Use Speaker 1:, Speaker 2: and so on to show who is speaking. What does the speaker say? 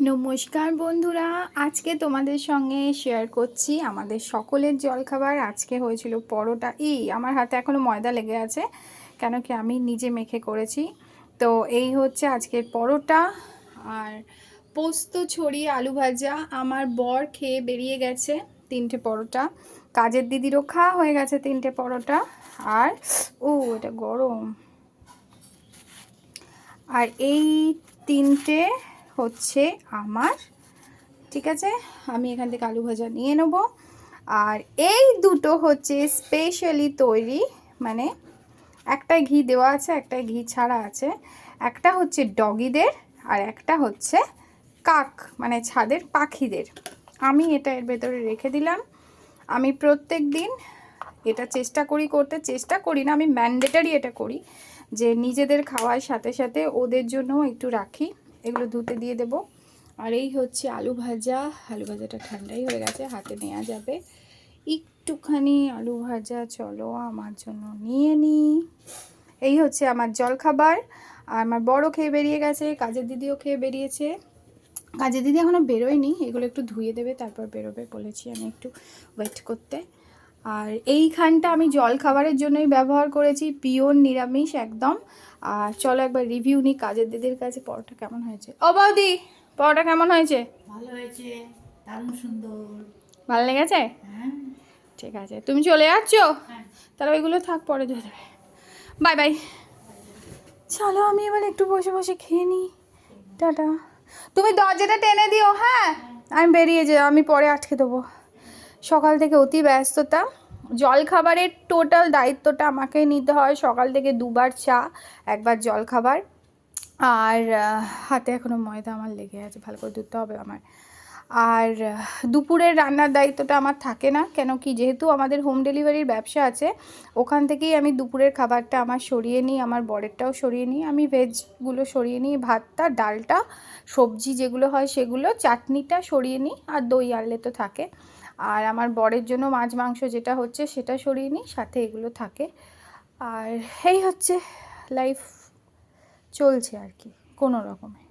Speaker 1: নমস্কার বন্ধুরা, আজকে তোমাদের সঙ্গে শেয়ার করছি আমাদের সকলের জলখাবার। আজকে হয়েছিল পরোটা। আমার হাতে এখনও ময়দা লেগে আছে, কেন কি আমি নিজে মেখে করেছি। তো এই হচ্ছে আজকের পরোটা আর পোস্ত ছড়িয়ে আলু ভাজা। আমার বর খেয়ে বেরিয়ে গেছে 3টে পরোটা, কাজের দিদিরও খাওয়া হয়ে গেছে 3টে পরোটা। আর এটা গরম। আর এই 3টে হচ্ছে আমার, ঠিক আছে। আমি এখান থেকে আলু ভাজা নিয়ে নেব। আর এই দুটো হচ্ছে স্পেশালি তৈরি, মানে একটাই ঘি দেওয়া আছে, একটাই ঘি ছাড়া আছে। একটা হচ্ছে ডগিদের আর একটা হচ্ছে কাক, মানে ছাদের পাখিদের। আমি এটা এর ভেতরে রেখে দিলাম। আমি প্রত্যেক দিন এটা চেষ্টা করি না, আমি ম্যান্ডেটারি এটা করি যে নিজেদের খাওয়ার সাথে সাথে ওদের জন্যও একটু রাখি। এগুলো ধুতে দিয়ে দেবো। আর এই হচ্ছে আলু ভাজা। আলু ভাজাটা ঠান্ডাই হয়ে গেছে, হাতে নেওয়া যাবে। একটুখানি আলু ভাজা চলো আমার জন্য নিয়ে নিই। এই হচ্ছে আমার জলখাবার। আর আমার বড় খেয়ে বেরিয়ে গেছে, কাজের দিদিও খেয়ে বেরিয়েছে। কাজের দিদি এখনও বেরোয়নি, এগুলো একটু ধুয়ে দেবে তারপর বেরোবে, বলেছি আমি একটু ওয়েট করতে। আর এইখানটা আমি জলখাবারের জন্যই ব্যবহার করেছি, পিওর নিরামিষ একদম। আর চলো একবার রিভিউ নিই কাজের দিদির কাছে। পরোটা কেমন হয়েছে ও বৌদি? পরোটা কেমন হয়েছে?
Speaker 2: ভালো হয়েছে, দারুণ সুন্দর।
Speaker 1: ভালো লেগেছে?
Speaker 2: হ্যাঁ
Speaker 1: ঠিক আছে, তুমি চলে যাচ্ছ?
Speaker 2: হ্যাঁ।
Speaker 1: তাহলে ওইগুলো থাক, পরে ধুয়ে দেবে। Bye bye. চলো আমি এবার একটু বসে বসে খেয়ে নিই। টাটা। তুমি দরজাটা টেনে দিও, হ্যাঁ? আমি বেরিয়ে যাই, আমি পরে আটকে দেবো। সকাল থেকে অতি ব্যস্ততা। জলখাবারের টোটাল দায়িত্বটা আমাকেই নিতে হয়। সকাল থেকে দুবার চা, একবার জলখাবার। আর হাতে এখনও ময়দা আমার লেগে আছে, ভালো করে ধুতে হবে আমার। আর দুপুরের রান্নার দায়িত্বটা আমার থাকে না, কেন কি যেহেতু আমাদের হোম ডেলিভারির ব্যবসা আছে, ওখান থেকেই আমি দুপুরের খাবারটা আমার সরিয়ে নিই, আমার বরেরটাও সরিয়ে নিই, আমি ভেজগুলো সরিয়ে নিই, ভাতটা, ডালটা, সবজি যেগুলো হয় সেগুলো, চাটনিটা সরিয়ে নিই, আর দই আনলে তো থাকে। আর আমার বরের জন্য মাছ মাংস যেটা হচ্ছে সেটা সরিয়ে নিই, সাথে এগুলো থাকে। আর এই হচ্ছে লাইফ, চলছে আর কি কোনো রকমে।